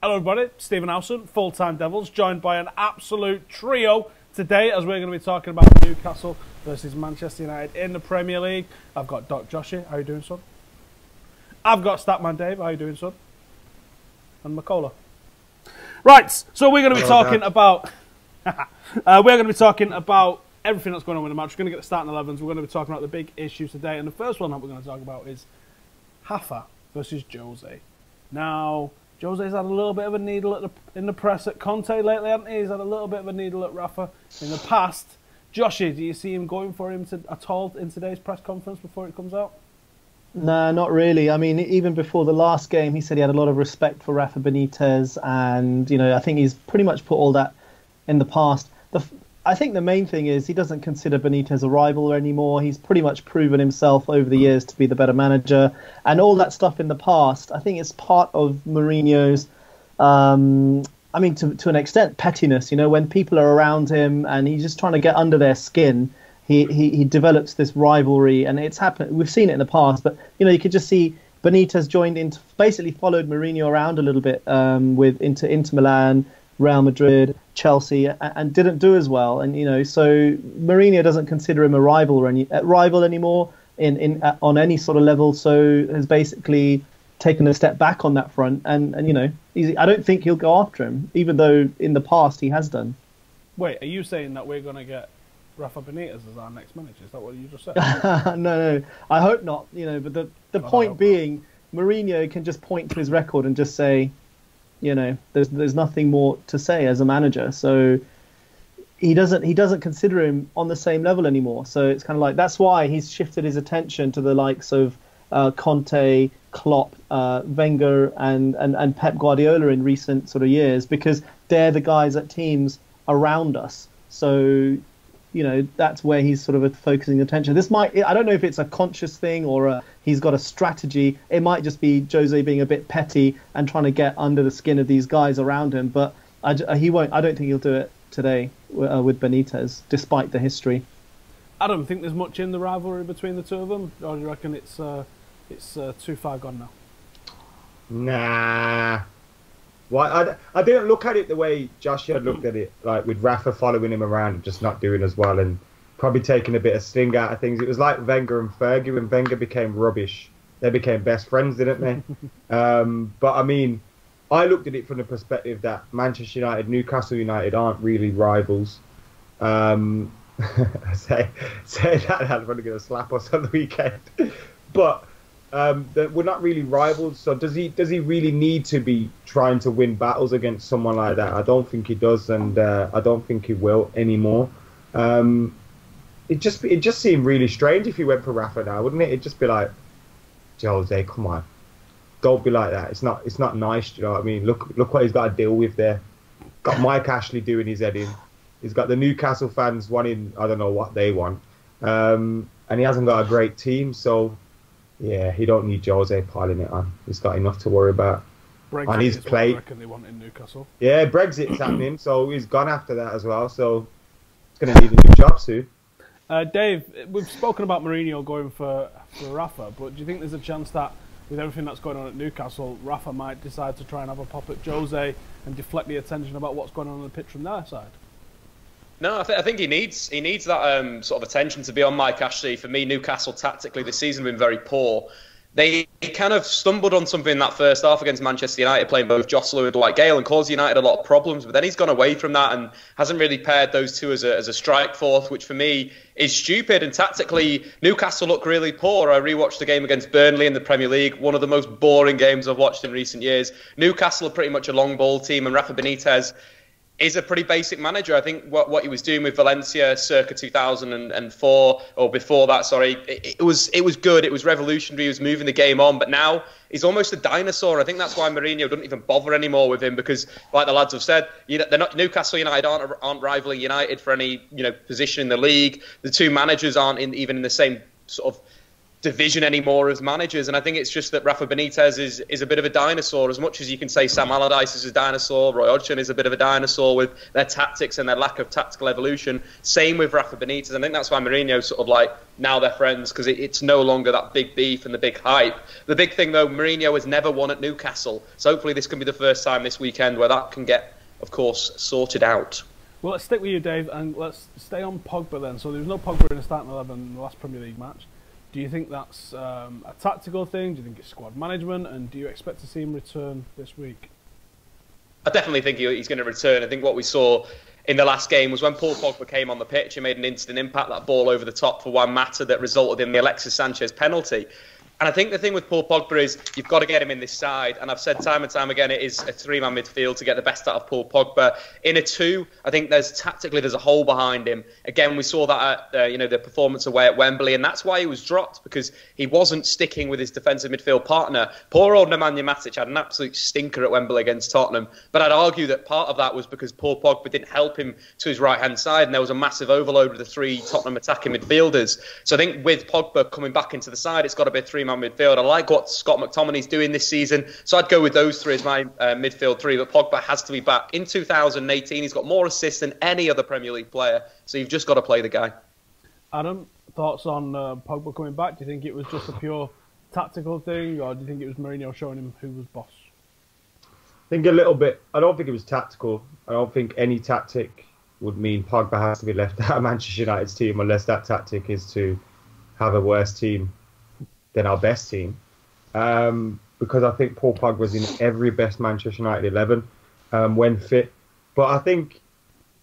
Hello everybody, Stephen Howson, Full-Time Devils, joined by an absolute trio today as we're going to be talking about Newcastle versus Manchester United in the Premier League. I've got Joshi, how you doing, son? I've got Statman Dave, how you doing, son? And McKola. Right, so we're going to be talking about everything that's going on with the match. We're going to get the starting 11s. We're going to be talking about the big issues today, and the first one that we're going to talk about is Rafa versus Jose. Now, Jose's had a little bit of a needle in the press at Conte lately, hasn't he? He's had a little bit of a needle at Rafa in the past. Joshi, do you see him going for him at all in today's press conference before it comes out? No, not really. I mean, even before the last game, he said he had a lot of respect for Rafa Benitez, and I think he's pretty much put all that in the past. I think the main thing is he doesn't consider Benitez a rival anymore. He's pretty much proven himself over the years to be the better manager. And all that stuff in the past, I think it's part of Mourinho's, to an extent, pettiness. When people are around him and he's just trying to get under their skin, he develops this rivalry. And it's happened. We've seen it in the past. But, you could just see Benitez basically followed Mourinho around a little bit with Inter Milan, Real Madrid, Chelsea, and didn't do as well. And so Mourinho doesn't consider him a rival anymore on any sort of level. So has basically taken a step back on that front. And I don't think he'll go after him, even though in the past he has done. Wait, are you saying that we're going to get Rafa Benitez as our next manager? Is that what you just said? No, I hope not. But the point being, Mourinho can just point to his record and just say, there's nothing more to say as a manager. So he doesn't consider him on the same level anymore. So it's kind of like that's why he's shifted his attention to the likes of Conte, Klopp, Wenger, and Pep Guardiola in recent sort of years, because they're the guys at teams around us. So that's where he's sort of focusing attention. I don't know if it's a conscious thing or he's got a strategy. It might just be Jose being a bit petty and trying to get under the skin of these guys around him. But he won't. I don't think he'll do it today with Benitez, despite the history. I don't think there's much in the rivalry between the two of them. Or do you reckon it's too far gone now? Nah. Well, I didn't look at it the way Joshi had looked at it, like with Rafa following him around and just not doing as well and probably taking a bit of sting out of things. It was like Wenger and Fergie. When Wenger became rubbish, they became best friends, didn't they? But I mean, I looked at it from the perspective that Manchester United, Newcastle United aren't really rivals. Say that, I'm probably going to slap us on the weekend. But we're not really rivals, so does he really need to be trying to win battles against someone like that? I don't think he does, and I don't think he will anymore. It just seemed really strange if he went for Rafa now, wouldn't it? It'd just be like, Jose, come on, don't be like that. It's not nice, you know what I mean? Look what he's got to deal with there. Got Mike Ashley doing his head in. He's got the Newcastle fans wanting, I don't know what they want, and he hasn't got a great team, so. Yeah, he don't need Jose piling it on. He's got enough to worry about. Brexit on his plate. I reckon they want in Newcastle. Yeah, Brexit's happening, so he's gone after that as well. So he's going to need a new job soon. Dave, we've spoken about Mourinho going for Rafa, but do you think there's a chance that with everything that's going on at Newcastle, Rafa might decide to try and have a pop at Jose and deflect the attention about what's going on the pitch from their side? No, I think he needs that sort of attention to be on Mike Ashley. For me, Newcastle tactically this season have been very poor. They kind of stumbled on something in that first half against Manchester United, playing both Joselu and Dwight Gale, and caused United a lot of problems. But then he's gone away from that and hasn't really paired those two as a strike force, which for me is stupid. And tactically, Newcastle look really poor. I rewatched the game against Burnley in the Premier League, one of the most boring games I've watched in recent years. Newcastle are pretty much a long ball team, and Rafa Benitez is a pretty basic manager. I think what he was doing with Valencia circa 2004 or before that, sorry, it was good. It was revolutionary. He was moving the game on, but now he's almost a dinosaur. I think that's why Mourinho doesn't even bother anymore with him, because, like the lads have said, they're not, Newcastle United aren't rivaling United for any position in the league. The two managers aren't even in the same sort of division anymore as managers. And I think it's just that Rafa Benitez is a bit of a dinosaur. As much as you can say Sam Allardyce is a dinosaur, Roy Hodgson is a bit of a dinosaur with their tactics and their lack of tactical evolution. Same with Rafa Benitez. I think that's why Mourinho's sort of like, now they're friends, because it's no longer that big beef and the big hype. The big thing, though, Mourinho has never won at Newcastle. So hopefully this can be the first time this weekend where that can get, of course, sorted out. Well, let's stick with you, Dave, and let's stay on Pogba then. So there was no Pogba in the starting 11 in the last Premier League match. Do you think that's a tactical thing? Do you think it's squad management? And do you expect to see him return this week? I definitely think he's going to return. I think what we saw in the last game was when Paul Pogba came on the pitch, he made an instant impact, that ball over the top for Juan Mata that resulted in the Alexis Sanchez penalty. And I think the thing with Paul Pogba is you've got to get him in this side. And I've said time and time again, it is a three-man midfield to get the best out of Paul Pogba. In a two, I think there's a hole behind him. Again, we saw that at the performance away at Wembley, and that's why he was dropped, because he wasn't sticking with his defensive midfield partner. Poor old Nemanja Matic had an absolute stinker at Wembley against Tottenham. But I'd argue that part of that was because Paul Pogba didn't help him to his right-hand side, and there was a massive overload with the three Tottenham attacking midfielders. So I think with Pogba coming back into the side, it's got to be a three-man midfield. I like what Scott McTominay's doing this season, so I'd go with those three as my midfield three, but Pogba has to be back. In 2018, he's got more assists than any other Premier League player, so you've just got to play the guy. Adam, thoughts on Pogba coming back? Do you think it was just a pure tactical thing, or do you think it was Mourinho showing him who was boss? I think a little bit. I don't think it was tactical. I don't think any tactic would mean Pogba has to be left out of Manchester United's team unless that tactic is to have a worse team than our best team. Because I think Paul Pogba was in every best Manchester United 11 when fit. But I think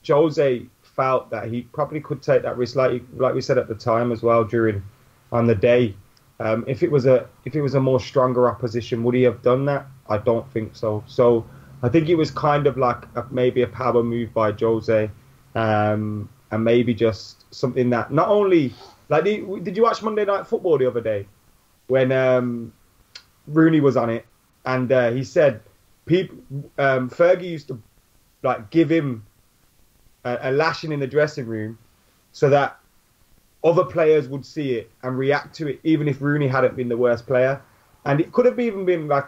Jose felt that he probably could take that risk, like we said at the time as well on the day. If it was a more stronger opposition, would he have done that? I don't think so. So I think it was kind of like maybe a power move by Jose, and maybe just something that not only like did you watch Monday Night Football the other day when Rooney was on it, and he said Fergie used to like give him a lashing in the dressing room so that other players would see it and react to it, even if Rooney hadn't been the worst player. And it could have even been like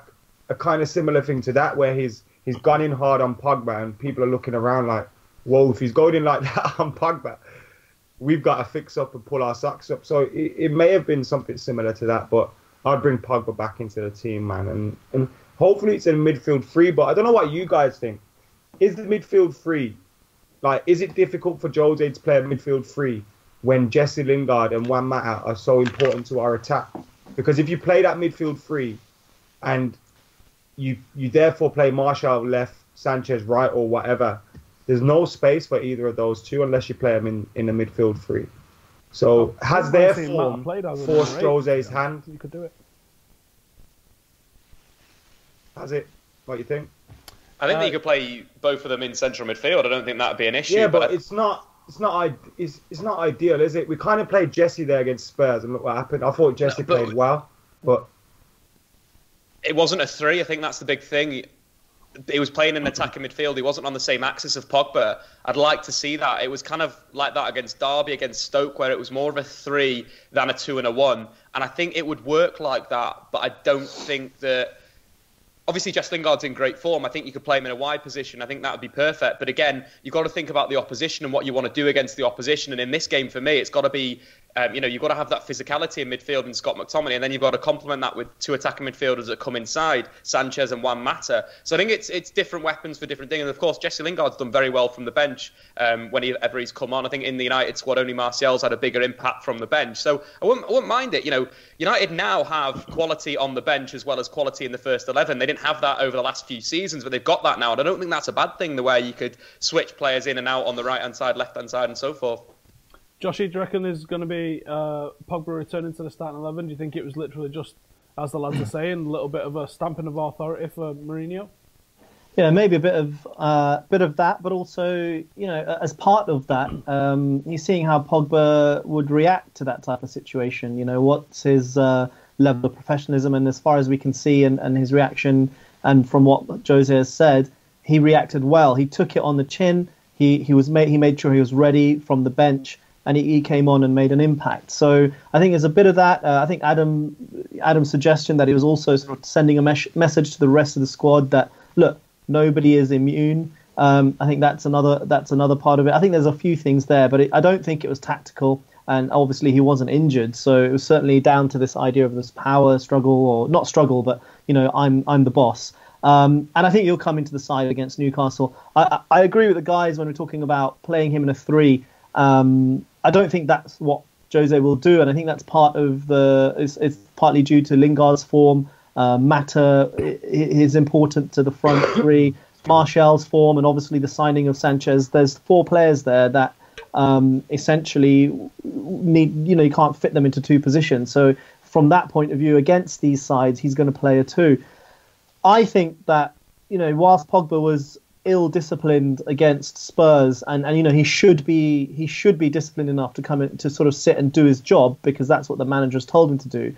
a kind of similar thing to that, where he's gone in hard on Pogba and people are looking around like, whoa, if he's going in like that on Pogba, we've got to fix up and pull our socks up. So it may have been something similar to that, but I'd bring Pogba back into the team, man. And hopefully it's in midfield three, but I don't know what you guys think. Is the midfield three, like, is it difficult for Jose to play a midfield three when Jesse Lingard and Juan Mata are so important to our attack? Because if you play that midfield three and you therefore play Martial left, Sanchez right, or whatever, there's no space for either of those two unless you play them in the midfield three. So has their form forced Jose's hand? You could do it. Has it? What do you think? I think that you could play both of them in central midfield. I don't think that would be an issue. Yeah, but it's not ideal, is it? We kind of played Jesse there against Spurs, and look what happened. I thought Jesse played well, but it wasn't a three. I think that's the big thing. He was playing in attacking midfield. He wasn't on the same axis of Pogba. I'd like to see that. It was kind of like that against Derby, against Stoke, where it was more of a three than a two and a one. And I think it would work like that, but I don't think that... Obviously, Jess Lingard's in great form. I think you could play him in a wide position. I think that would be perfect. But again, you've got to think about the opposition and what you want to do against the opposition. And in this game, for me, it's got to be, you've got to have that physicality in midfield in Scott McTominay. And then you've got to complement that with two attacking midfielders that come inside, Sanchez and Juan Mata. So I think it's different weapons for different things. And of course, Jesse Lingard's done very well from the bench whenever he's come on. I think in the United squad, only Martial's had a bigger impact from the bench. So I wouldn't mind it. United now have quality on the bench as well as quality in the first 11. They didn't have that over the last few seasons, but they've got that now. And I don't think that's a bad thing, the way you could switch players in and out on the right-hand side, left-hand side, and so forth. Joshi, do you reckon there's going to be Pogba returning to the starting 11? Do you think it was literally just, as the lads are saying, a little bit of a stamping of authority for Mourinho? Yeah, maybe a bit of that, but also, as part of that, you're seeing how Pogba would react to that type of situation. What's his level of professionalism, and as far as we can see, and his reaction, and from what Jose has said, he reacted well. He took it on the chin. He made sure he was ready from the bench, and he came on and made an impact. So I think there's a bit of that. I think Adam's suggestion that he was also sort of sending a message to the rest of the squad that, look, nobody is immune. I think that's another part of it. I think there's a few things there, but I don't think it was tactical. And obviously he wasn't injured, so it was certainly down to this idea of this power struggle, or not struggle, but I'm the boss. And I think he'll come into the side against Newcastle. I agree with the guys when we're talking about playing him in a 3. I don't think that's what Jose will do, and I think that's part of it's partly due to Lingard's form. Mata is important to the front 3. Martial's form, and obviously the signing of Sanchez. There's 4 players there that essentially need, you can't fit them into 2 positions. So from that point of view, against these sides, he's going to play a 2. I think that, whilst Pogba was ill-disciplined against Spurs, and he should be disciplined enough to come in to sort of sit and do his job, because that's what the manager has told him to do.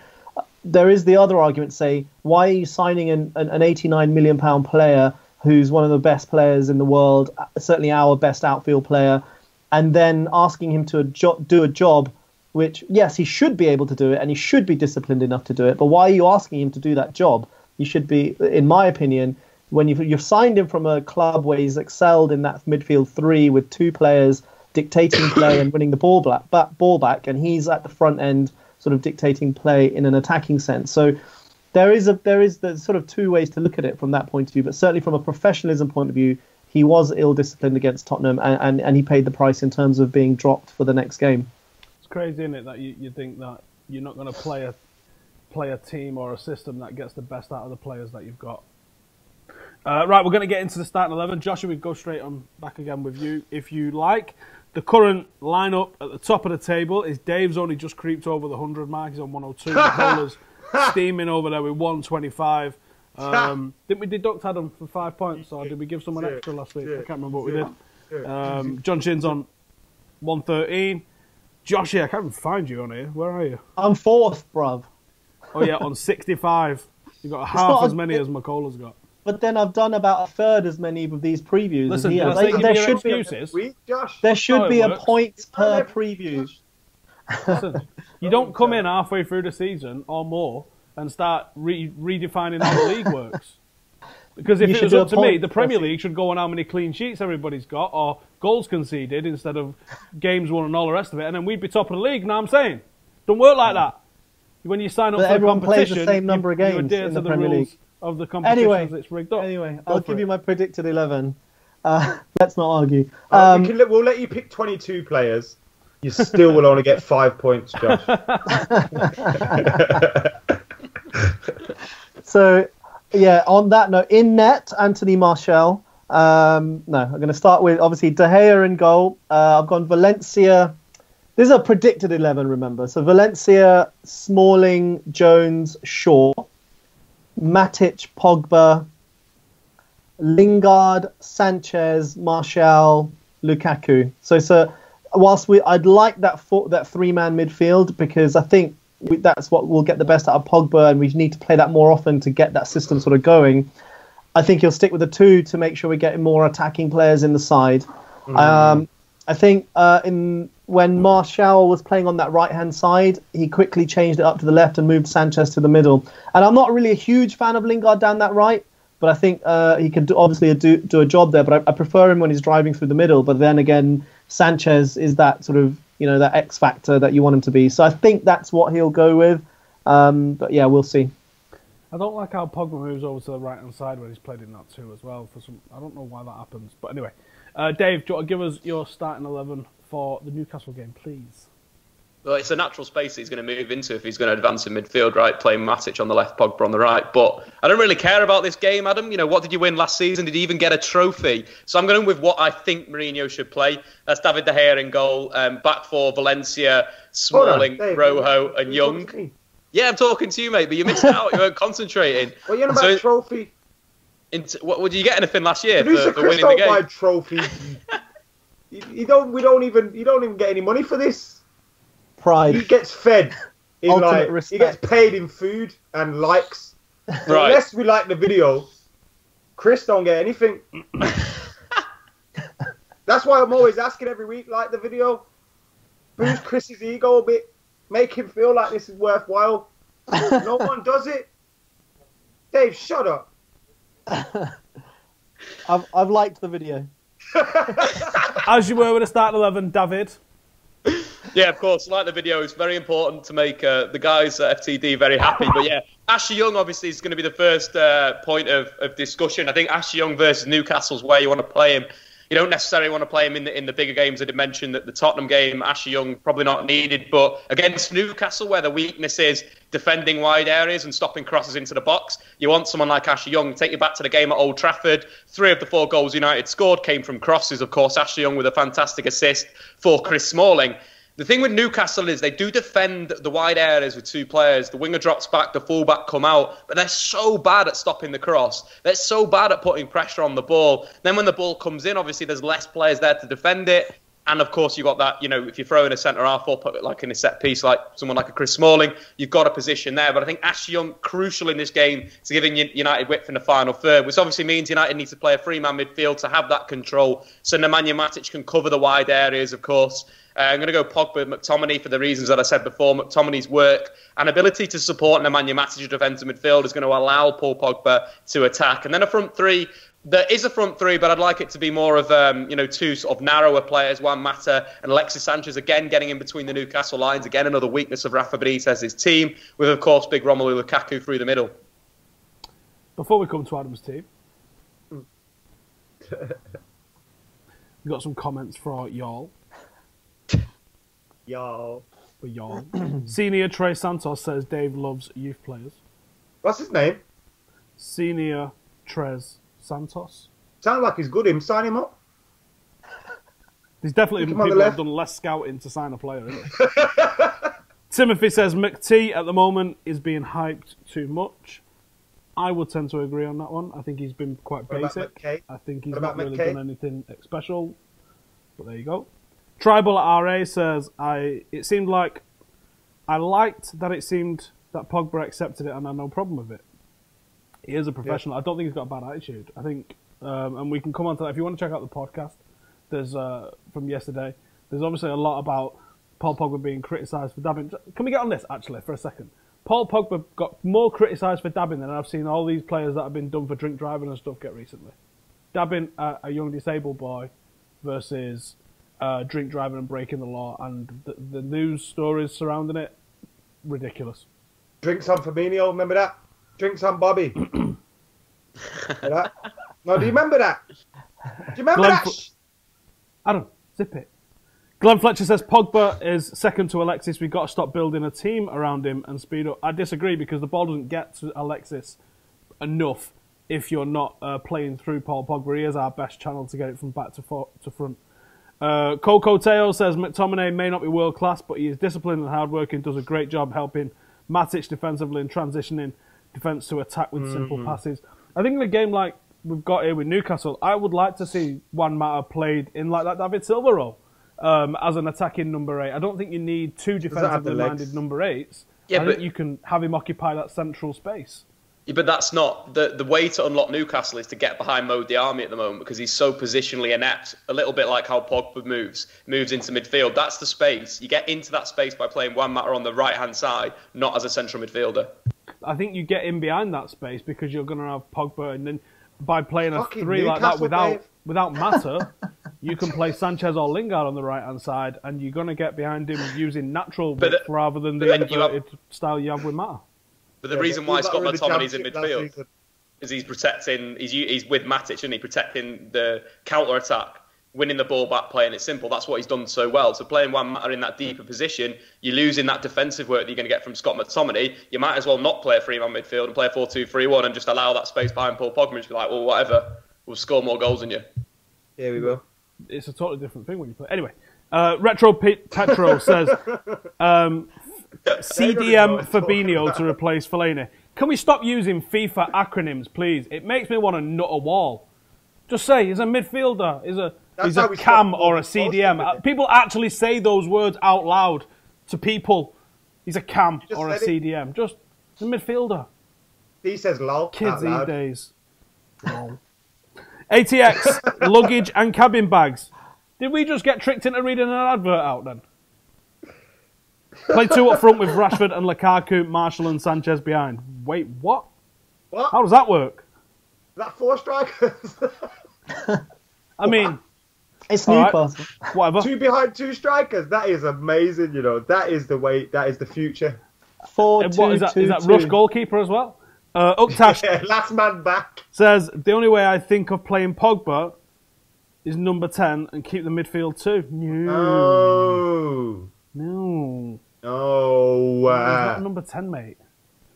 There is the other argument, say, why are you signing an £89 million player who's one of the best players in the world, certainly our best outfield player, and then asking him to do a job which, yes, he should be able to do it and he should be disciplined enough to do it, but why are you asking him to do that job? You should be, in my opinion, when you've signed him from a club where he's excelled in that midfield 3 with 2 players dictating play and winning the ball back, and he's at the front end sort of dictating play in an attacking sense. So there is the sort of 2 ways to look at it from that point of view, but certainly from a professionalism point of view, he was ill-disciplined against Tottenham, and he paid the price in terms of being dropped for the next game. It's crazy, isn't it, that you think that you're not going to play a team or a system that gets the best out of the players that you've got. Right, we're going to get into the starting 11. Joshi, we go straight on back again with you, if you like. The current lineup at the top of the table is Dave's only just creeped over the 100 mark. He's on 102. McKola's steaming over there with 125. Didn't we deduct Adam for 5 points, or did we give someone extra last week? I can't remember what we did. John Shin's on 113. Joshi, I can't even find you on here. Where are you? I'm 4th, bruv. Oh yeah, on 65. You've got half as many as McKola's got. But then I've done about a third as many of these previews. Listen, there should be a points per preview. Listen, you don't come in halfway through the season or more and start redefining how the league works. Because if it was up to me, the Premier League should go on how many clean sheets everybody's got, or goals conceded instead of games won and all the rest of it, and then we'd be top of the league. Now I'm saying, don't work like that. When you sign up for a competition, plays the same number of games you adhere in to the Premier League of the competitions. It's rigged up. Anyway, I'll give you my predicted 11. Let's not argue. We'll let you pick 22 players. You still will only get 5 points, Josh. So, yeah, on that note, in net, Anthony Martial. No, I'm going to start with, obviously, De Gea in goal. I've gone Valencia. This is a predicted 11, remember. So Valencia, Smalling, Jones, Shaw. Matic, Pogba, Lingard, Sanchez, Martial, Lukaku. So whilst I'd like that 3-man midfield, because I think that's what will get the best out of Pogba, and we need to play that more often to get that system sort of going. I think he'll stick with the 2 to make sure we're getting more attacking players in the side. I think when Martial was playing on that right-hand side, he quickly changed it up to the left and moved Sanchez to the middle. And I'm not really a huge fan of Lingard down that right, but I think he can obviously do a job there. But I prefer him when he's driving through the middle. But then again, Sanchez is that sort of, that X factor that you want him to be. So I think that's what he'll go with. But yeah, we'll see. I don't like how Pogba moves over to the right-hand side when he's played in that 2 as well. I don't know why that happens. But anyway, Dave, do you want to give us your starting 11 for the Newcastle game, please? Well, it's a natural space that he's going to move into if he's going to advance in midfield, right? Playing Matic on the left, Pogba on the right. But I don't really care about this game, Adam. What did you win last season? Did you even get a trophy? So I'm going with what I think Mourinho should play. That's David De Gea in goal. Back 4, Valencia, Smalling, Rojo and Young. Yeah, I'm talking to you, mate, but you missed out. You weren't conconcentrating. Well, you're about a trophy. Did you get anything last year for winning the game? Buy trophies. You don't even get any money for this. Pride. He gets fed in respect. He gets paid in food and likes. Right. Unless we like the video, Chris don't get anything. That's why I'm always asking every week, like the video. Boost Chris's ego a bit. Make him feel like this is worthwhile. No one does it. Dave, shut up. I've liked the video. As you were with the starting 11, David. Yeah, of course. Like the video, it's very important to make the guys at FTD very happy. But yeah, Ashley Young obviously is going to be the first point of discussion. I think Ashley Young versus Newcastle's where you want to play him. You don't necessarily want to play him in the bigger games. I did mention that the Tottenham game, Ashley Young probably not needed, but against Newcastle, where the weakness is defending wide areas and stopping crosses into the box, you want someone like Ashley Young. Take you back to the game at Old Trafford. 3 of the 4 goals United scored came from crosses. Of course, Ashley Young with a fantastic assist for Chris Smalling. The thing with Newcastle is they do defend the wide areas with 2 players. The winger drops back, the fullback come out, but they're so bad at stopping the cross. They're so bad at putting pressure on the ball. Then when the ball comes in, obviously there's less players there to defend it. And of course, you've got that, if you're throwing a centre-half up, like in a set piece, like someone like a Chris Smalling, you've got a position there. But I think Ashley Young, crucial in this game to giving United width in the final third, which obviously means United needs to play a 3-man midfield to have that control. So Nemanja Matic can cover the wide areas, of course. I'm going to go Pogba, McTominay for the reasons that I said before. McTominay's work and ability to support Nemanja Matic defensive midfield is going to allow Paul Pogba to attack. And then a front 3. There is a front 3, but I'd like it to be more of 2 sort of narrower players, Juan Mata and Alexis Sanchez, again getting in between the Newcastle lines. Again, another weakness of Rafa Benitez's team, with, of course, big Romelu Lukaku through the middle. Before we come to Adam's team, we've got some comments for y'all. For y'all. Senior Trey Santos says Dave loves youth players. What's his name? Senior Trez Santos. Sounds like he's good. Sign him up. There's definitely people that have done less scouting to sign a player, isn't it? Timothy says McT at the moment is being hyped too much. I would tend to agree on that one. I think he's been quite basic. I think he's not really done anything special. But there you go. Tribal at RA says, I liked that it seemed that Pogba accepted it and had no problem with it. He is a professional. Yeah. I don't think he's got a bad attitude. I think, and we can come on to that. If you want to check out the podcast, there's from yesterday, there's obviously a lot about Paul Pogba being criticised for dabbing. Can we get on this, actually, for a second? Paul Pogba got more criticised for dabbing than I've seen all these players that have been done for drink driving and stuff get recently. Dabbing a young disabled boy versus drink driving and breaking the law, and the news stories surrounding it, ridiculous. Drinks on Firmino, remember that? Drinks on Bobby. That? No, do you remember that? Do you remember that? Adam, zip it. Glenn Fletcher says Pogba is second to Alexis. We've got to stop building a team around him and speed up. I disagree, because the ball doesn't get to Alexis enough if you're not playing through Paul Pogba. He is our best channel to get it from back to front. Coco Teo says McTominay may not be world class, but he is disciplined and hardworking, does a great job helping Matic defensively and transitioning defence to attack with simple passes. I think in a game like we've got here with Newcastle, I would like to see Juan Mata played in like that David Silva role as an attacking number 8. I don't think you need 2 defensively minded number 8s. Yeah, I think you can have him occupy that central space. Yeah, but that's not the way to unlock Newcastle is to get behind Mo Diarmi at the moment, because he's so positionally inept. A little bit like how Pogba moves into midfield. That's the space. You get into that space by playing Juan Mata on the right hand side, not as a central midfielder. I think you get in behind that space because you're going to have Pogba, and then by playing a 3 like that without Mata, you can play Sanchez or Lingard on the right hand side, and you're going to get behind him using natural width rather than the inverted style you have with Mata. But the reason why Scott McTominay's in midfield is he's protecting, he's with Matic, and he's protecting the counter attack, winning the ball back, playing it simple. That's what he's done so well. So playing Juan Mata in that deeper position, you're losing that defensive work that you're going to get from Scott McTominay. You might as well not play a 3-man midfield and play a 4-2-3-1 and just allow that space behind Paul Pogba and just be like, well, whatever, we'll score more goals than you. Yeah, we will. It's a totally different thing when you play. Anyway, Retro Petro says CDM Fabinho to replace Fellaini. Can we stop using FIFA acronyms, please? It makes me want to nut a wall. Just say he's a midfielder, he's a cam or a CDM. People actually say those words out loud to people. He's a cam or a CDM. Just a midfielder. He says lol. Kids these days. Lol. ATX, luggage and cabin bags. Did we just get tricked into reading an advert out then? Play 2 up front with Rashford and Lukaku, Marshall and Sanchez behind. Wait, what? What? How does that work? Is that 4 strikers? I mean, It's all right, Newcastle. whatever. 2 behind 2 strikers. That is amazing. You know, that is the way. That is the future. 4-2-2-2. What is that? Is that Rush goalkeeper as well? Uktash Yeah, last man back. says the only way I think of playing Pogba is number 10 and keep the midfield too. No. No. No. He's not number 10, mate.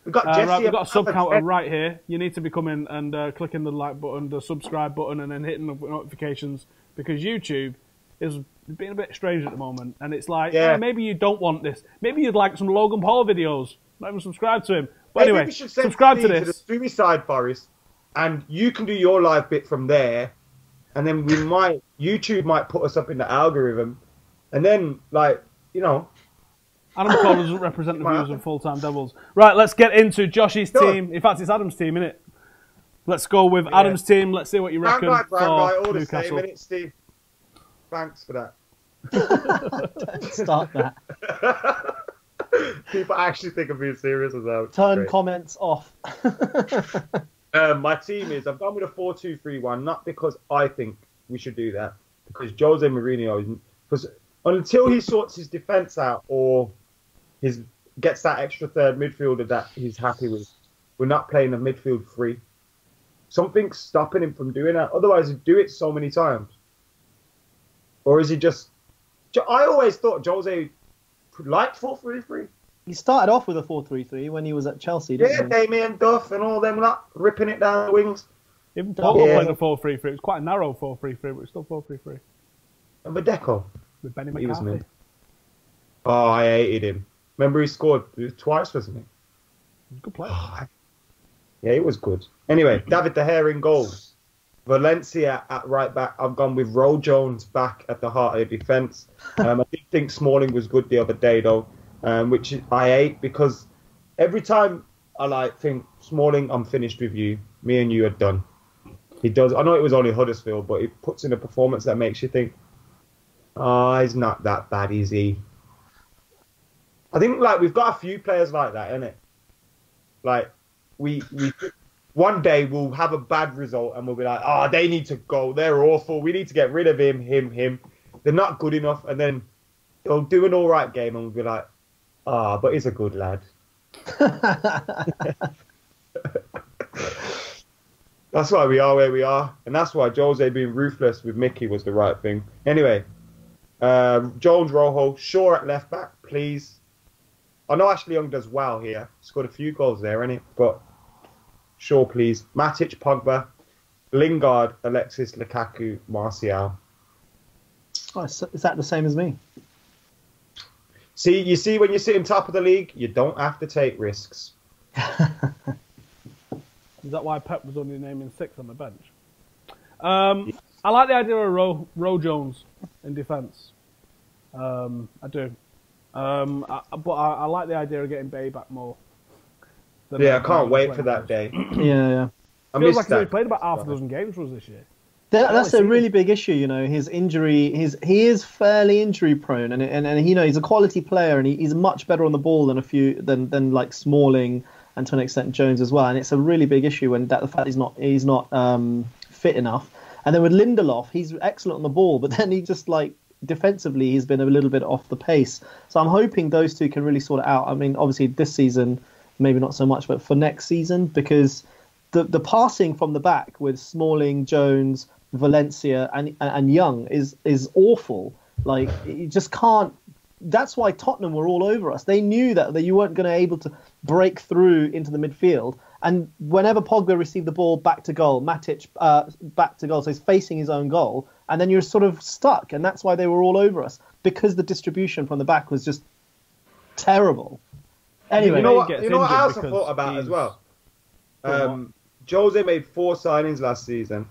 We got Jesse. Right, we've got a sub Abba- counter right here. You need to be coming and clicking the like button, the subscribe button, and then hitting the notifications because YouTube is being a bit strange at the moment. And it's like, Yeah. hey, maybe you don't want this. Maybe you'd like some Logan Paul videos. Not even subscribe to him. But Maybe anyway, we should send subscribe to Steve this. the Suicide Forest, and you can do your live bit from there, and then YouTube might put us up in the algorithm, and then Adam McKola doesn't represent the views of Full-Time Devils. Right, let's get into Josh's team. In fact, it's Adam's team, innit? Let's go with Adam's team. Let's see what you reckon right, for all the Newcastle. same, innit, Steve? Thanks for that. Don't start that. People actually think I'm being serious as well. Turn Great. comments off. My team is, I've gone with a 4-2-3-1, not because I think we should do that, because Jose Mourinho, because until he sorts his defence out or gets that extra third midfielder that he's happy with, we're not playing a midfield free. Something's stopping him from doing that. Otherwise, he'd do it so many times. Or is he just... I always thought Jose liked 4-3-3. He started off with a 4-3-3 when he was at Chelsea, didn't Yeah, he? Damien Duff and all them lot ripping it down the wings. Even Pogba Yeah. played a 4-3-3. It was quite a narrow 4-3-3, but it's still 4-3-3. And Badeko. With Benny He was McCarthy. mint. Oh, I hated him. Remember he scored twice, wasn't he? Good player. Yeah, it was good. Anyway, David De Gea in goal. Valencia at right back. I've gone with Roll Jones back at the heart of the defence. I did think Smalling was good the other day, though, which I hate because every time I think, Smalling, I'm finished with you. Me and you are done. He does. I know it was only Huddersfield, but he puts in a performance that makes you think, oh, he's not that bad, is he? I think we've got a few players like that, innit? We one day we'll have a bad result and we'll be like, oh, they need to go. They're awful. We need to get rid of him. They're not good enough. And then they'll do an all right game and we'll be like, but he's a good lad. That's why we are where we are. And that's why Jose being ruthless with Mickey was the right thing. Anyway, Jones, Rojo, Shaw at left back, please. I know Ashley Young does well here. Scored a few goals there, innit? But Shaw, please. Matic, Pogba, Lingard, Alexis, Lukaku, Martial. Oh, is that the same as me? You see, when you sit in top of the league, you don't have to take risks. Is that why Pep was only naming 6 on the bench? I like the idea of Roe Jones in defence. I do. But I like the idea of getting Bay back more. Yeah, I can't wait for that day. Yeah. I Feels missed like that. he played about half a dozen games for us this year. That's a really big issue, you know. His injury, he is fairly injury prone, and you know he's a quality player, and he's much better on the ball than like Smalling and to an extent Jones as well. And it's a really big issue when the fact he's not fit enough. And then with Lindelof, he's excellent on the ball, but then he just defensively he's been a little bit off the pace. So I'm hoping those two can really sort it out. I mean, obviously this season maybe not so much, but for next season, because the passing from the back with Smalling, Jones, Valencia and Young is awful. You just can't. That's why Tottenham were all over us. They knew that you weren't going to be able to break through into the midfield. And whenever Pogba received the ball back to goal, Matic back to goal, so he's facing his own goal, and then you're sort of stuck. And that's why they were all over us, because the distribution from the back was just terrible. Anyway, you know what I also thought about as well? Jose made 4 signings last season,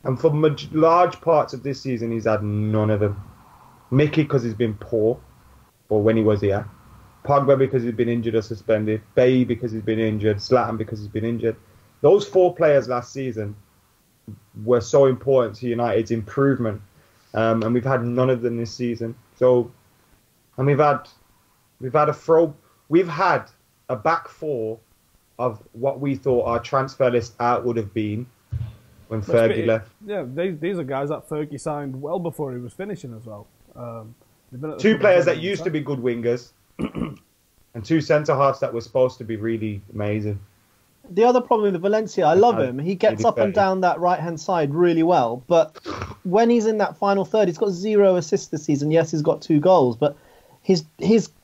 and for large parts of this season, he's had none of them. Mickey, because he's been poor, or when he was here. Pogba, because he's been injured or suspended. Bay, because he's been injured. Statman, because he's been injured. Those 4 players last season were so important to United's improvement, and we've had none of them this season. So, and we've had We've had a back four of what we thought our transfer list out would have been when Fergie left. Yeah, these are guys that Fergie signed well before he was finishing as well. Two players that used to be good wingers, and two centre halves that were supposed to be really amazing. The other problem with Valencia, I love him. He gets up and down that right-hand side really well. But when he's in that final third, he's got 0 assists this season. Yes, he's got 2 goals. But his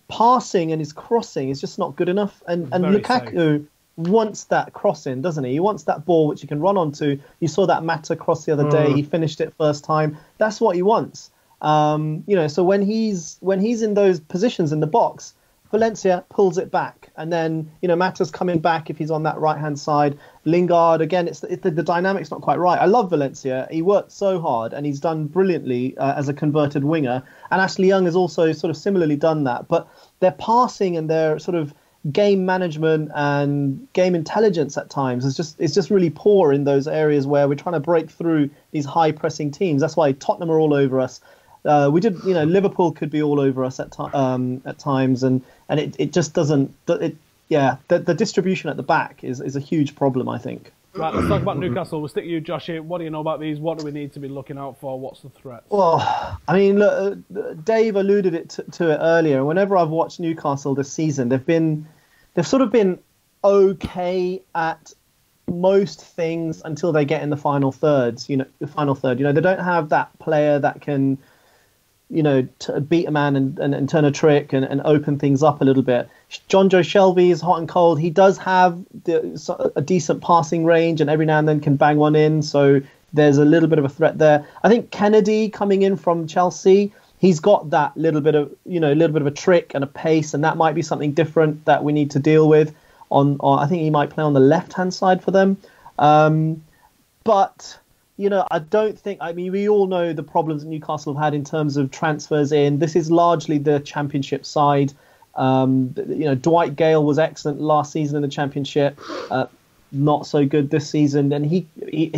passing and his crossing is just not good enough. And Lukaku wants that crossing, doesn't he? He wants that ball which he can run onto. You saw that Mata cross the other day. He finished it first time. That's what he wants. So when he's in those positions in the box, Valencia pulls it back, and then Mata's coming back if he's on that right hand side. Lingard again, the dynamic's not quite right. I love Valencia. He worked so hard, and he's done brilliantly as a converted winger. And Ashley Young has also sort of similarly done that. But their passing and their sort of game management and game intelligence at times is just really poor in those areas where we're trying to break through these high pressing teams. That's why Tottenham are all over us. Liverpool could be all over us at times, and it just doesn't. The distribution at the back is a huge problem, I think. Right, let's talk about Newcastle. We'll stick to you, Joshi. What do you know about these? What do we need to be looking out for? What's the threat? Well, I mean, look, Dave alluded to it earlier. Whenever I've watched Newcastle this season, they've sort of been okay at most things until they get in the final third. They don't have that player that can beat a man and turn a trick and open things up a little bit. John Joe Shelby is hot and cold. He does have a decent passing range and every now and then can bang one in. So there's a little bit of a threat there. I think Kennedy coming in from Chelsea, he's got that little bit of a trick and a pace, and that might be something different that we need to deal with. I think he might play on the left-hand side for them. But I don't think. I mean, we all know the problems that Newcastle have had in terms of transfers in. This is largely the Championship side. Dwight Gale was excellent last season in the Championship. Not so good this season. And he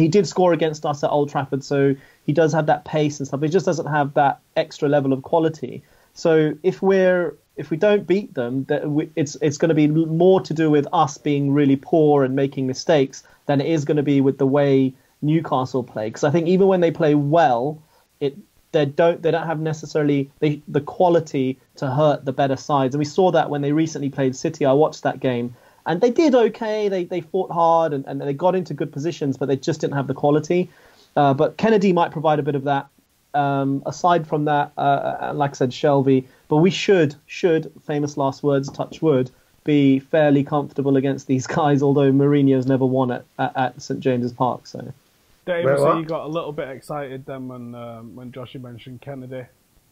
did score against us at Old Trafford, so he does have that pace and stuff. He just doesn't have that extra level of quality. So if we don't beat them, it's going to be more to do with us being really poor and making mistakes than it is going to be with the way Newcastle play. Because I think even when they play well, they don't have necessarily the quality to hurt the better sides. And we saw that when they recently played City. I watched that game and they did okay. They fought hard and they got into good positions, but they just didn't have the quality. But Kennedy might provide a bit of that. Aside from that, like I said, Shelby. But we should, famous last words, touch wood, be fairly comfortable against these guys, although Mourinho's never won at St James's Park. So, Dave, you got a little bit excited then when Joshi mentioned Kennedy.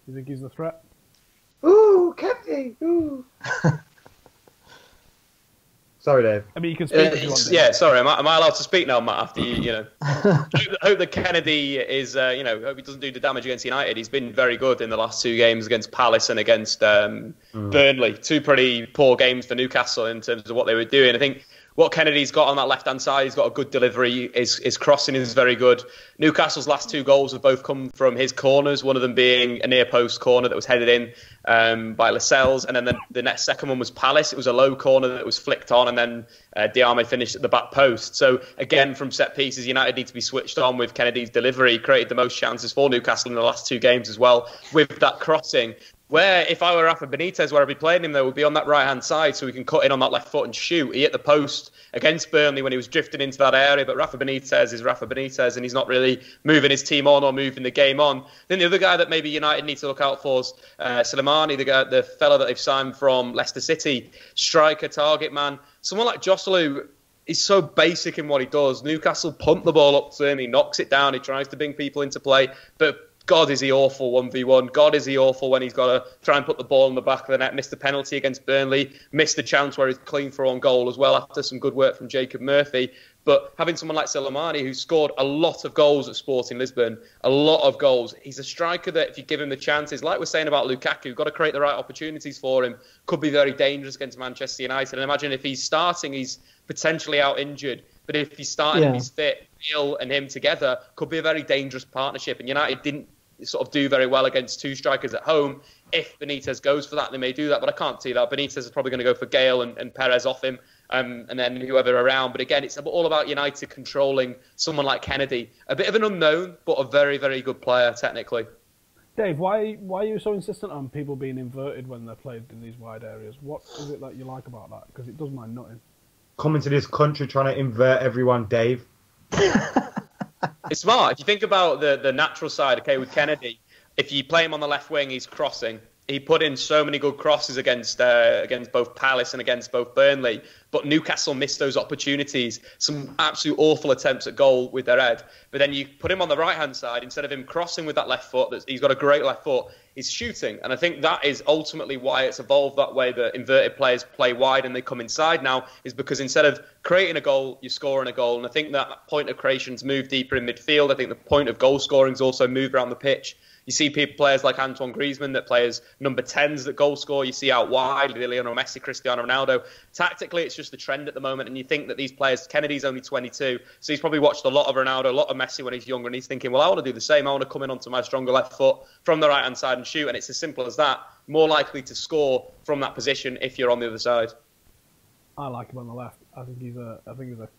You think he's the threat? Ooh, Kennedy! Ooh. Sorry, Dave. I mean, you can speak if you want. Yeah, sorry. Am I allowed to speak now, Matt? After hope that Kennedy is, hope he doesn't do the damage against United. He's been very good in the last 2 games against Palace and against Burnley. 2 pretty poor games for Newcastle in terms of what they were doing. I think what Kennedy's got on that left-hand side, he's got a good delivery. His crossing is very good. Newcastle's last 2 goals have both come from his corners, one of them being a near-post corner that was headed in by Lascelles, and then the next second one was Palace. It was a low corner that was flicked on, and then Diame finished at the back post. So, again, from set pieces, United need to be switched on with Kennedy's delivery. He created the most chances for Newcastle in the last 2 games as well with that crossing. Where, if I were Rafa Benitez, where I'd be playing him, though, would be on that right-hand side so he can cut in on that left foot and shoot. He hit the post against Burnley when he was drifting into that area, but Rafa Benitez is Rafa Benitez, and he's not really moving his team on or moving the game on. Then the other guy that maybe United need to look out for is Soleimani, the fella that they've signed from Leicester City, striker, target man. Someone like Joselu is so basic in what he does. Newcastle punt the ball up to him, he knocks it down, he tries to bring people into play, but God, is he awful 1v1. God, is he awful when he's got to try and put the ball in the back of the net. Missed the penalty against Burnley. Missed the chance where he's clean for on goal as well after some good work from Jacob Murphy. But having someone like Soleimani, who scored a lot of goals at Sporting Lisbon, a lot of goals, he's a striker that if you give him the chances, like we're saying about Lukaku, got to create the right opportunities for him, could be very dangerous against Manchester United. And imagine if he's starting, he's potentially out injured. But if he's starting, if he's fit, Neil and him together, could be a very dangerous partnership. And United didn't sort of do very well against 2 strikers at home if Benitez goes for that, they may do that, but I can't see that. Benitez is probably going to go for Gale and Perez off him, and then whoever around. But again, it's all about United controlling someone like Kennedy. A bit of an unknown, but a very, very good player, technically. Dave, why are you so insistent on people being inverted when they're played in these wide areas? What is it that you like about that? Because it does mind nothing. Coming to this country trying to invert everyone, Dave. It's smart. If you think about the natural side, okay, with Kennedy, if you play him on the left wing, he's crossing. He put in so many good crosses against both Palace and against both Burnley, but Newcastle missed those opportunities. Some absolute awful attempts at goal with their head. But then you put him on the right-hand side, instead of him crossing with that left foot, he's got a great left foot, he's shooting. And I think that is ultimately why it's evolved that way, that inverted players play wide and they come inside now, is because instead of creating a goal, you're scoring a goal. And I think that point of creation's moved deeper in midfield. I think the point of goal scoring's also moved around the pitch. You see players like Antoine Griezmann that play as number 10s that goal score. You see out wide, Lionel Messi, Cristiano Ronaldo. Tactically, it's just the trend at the moment. And you think that these players, Kennedy's only 22, so he's probably watched a lot of Ronaldo, a lot of Messi when he's younger. And he's thinking, well, I want to do the same. I want to come in onto my stronger left foot from the right-hand side and shoot. And it's as simple as that. More likely to score from that position if you're on the other side. I like him on the left. I think he's a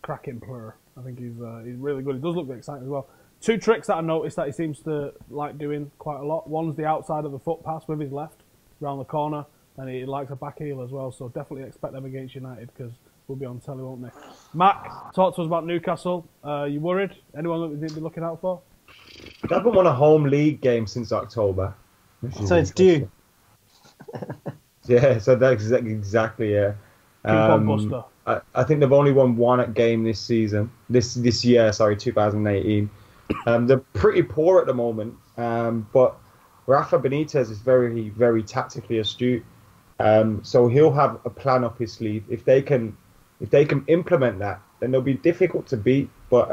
cracking player. I think he's really good. He does look exciting as well. Two tricks that I noticed that he seems to like doing quite a lot. One's the outside of the foot pass with his left, round the corner, and he likes a back heel as well. So definitely expect them against United because we'll be on telly, won't they? Mac, talk to us about Newcastle. You worried? Anyone that we need to be looking out for? They haven't won a home league game since October. So it's due. Yeah, so that's exactly, yeah. Buster. I think they've only won one game this season. This year, 2018. They're pretty poor at the moment, but Rafa Benitez is very, very tactically astute. So he'll have a plan up his sleeve. If they can implement that, then they'll be difficult to beat. But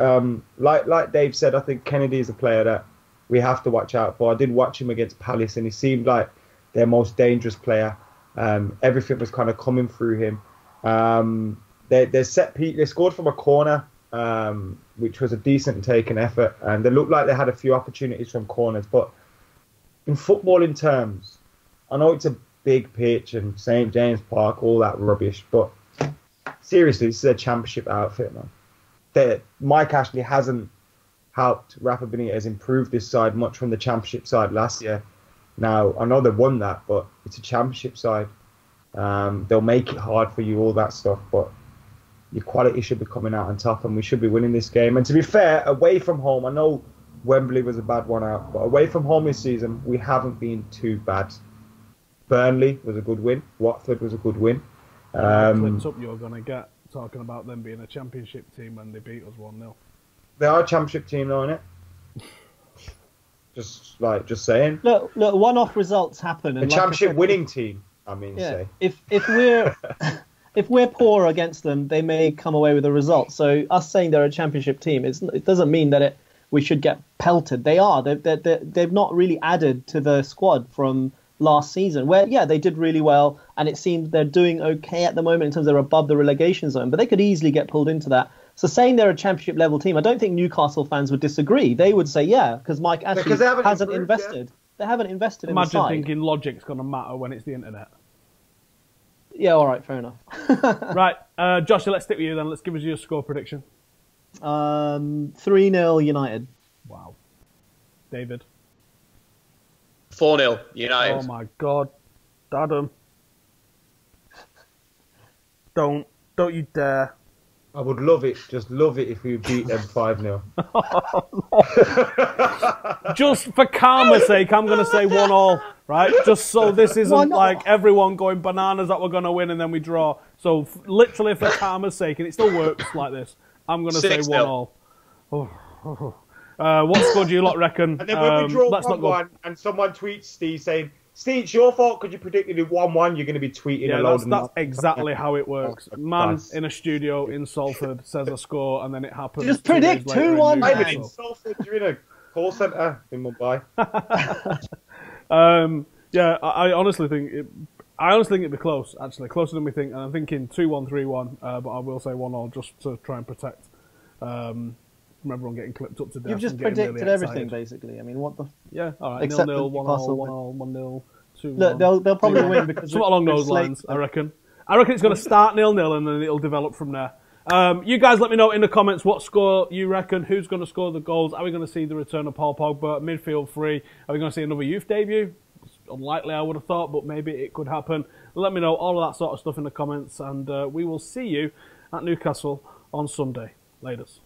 like Dave said, I think Kennedy is a player that we have to watch out for. I did watch him against Palace, and he seemed like their most dangerous player. Everything was kind of coming through him. They scored from a corner. Which was a decent taken effort, and they looked like they had a few opportunities from corners. But in footballing terms, I know it's a big pitch and St. James Park, all that rubbish, but seriously, this is a championship outfit, man. Mike Ashley hasn't helped Rafa Benitez improve this side much from the championship side last year. Now, I know they won that, but it's a championship side. They'll make it hard for you, all that stuff, but your quality should be coming out on top, and we should be winning this game. And to be fair, away from home, I know Wembley was a bad one out, but away from home this season, we haven't been too bad. Burnley was a good win. Watford was a good win. Clips up you're going to get talking about them being a championship team when they beat us 1-0. They are a championship team, though, innit? Just saying. Look, one-off results happen. And a championship winning team, I mean, yeah, say. If we're if we're poor against them, they may come away with a result. So us saying they're a championship team, it doesn't mean that we should get pelted. They are. They've not really added to the squad from last season, where, yeah, they did really well, and it seems they're doing okay at the moment in terms of they're above the relegation zone, but they could easily get pulled into that. So saying they're a championship level team, I don't think Newcastle fans would disagree. They would say, yeah, because Mike Ashley hasn't invested. Yet. They haven't invested in the side. Imagine thinking logic's going to matter when it's the internet. Yeah, all right, fair enough. Right, Joshi, let's stick with you then. Let's give us your score prediction. 3-0 United. Wow. David? 4-0 United. Oh my God. Dadum. Don't you dare. I would love it, just love it if we beat them 5-0. Just for karma's sake, I'm going to say 1-1, right? Just so this isn't like everyone going bananas that we're going to win and then we draw. So literally for karma's sake, and it still works like this, I'm going to say 1-1. What score do you lot reckon? And then when we draw 1-1 and someone tweets Steve saying, Steve, it's your fault because you predicted it 1-1, you're going to be tweeting a load. That's exactly how it works. Man in a studio in Salford says a score and then it happens. Just predict 2-1. I'm in Salford, you're in a call centre in Mumbai. Yeah, I honestly think it'd be close, actually. Closer than we think. And I'm thinking 2-1, 3-1, but I will say 1-1 just to try and protect from everyone getting clipped up to death. You've just predicted really everything, basically. I mean, what the... Yeah, all right. 0-0, 1-0, 1-0, 1-0, Look, they'll probably win because something along those lines. I reckon it's going to start 0-0 and then it'll develop from there. You guys let me know in the comments what score you reckon. Who's going to score the goals? Are we going to see the return of Paul Pogba, midfield free? Are we going to see another youth debut? It's unlikely, I would have thought, but maybe it could happen. Let me know all of that sort of stuff in the comments, and we will see you at Newcastle on Sunday. Laters.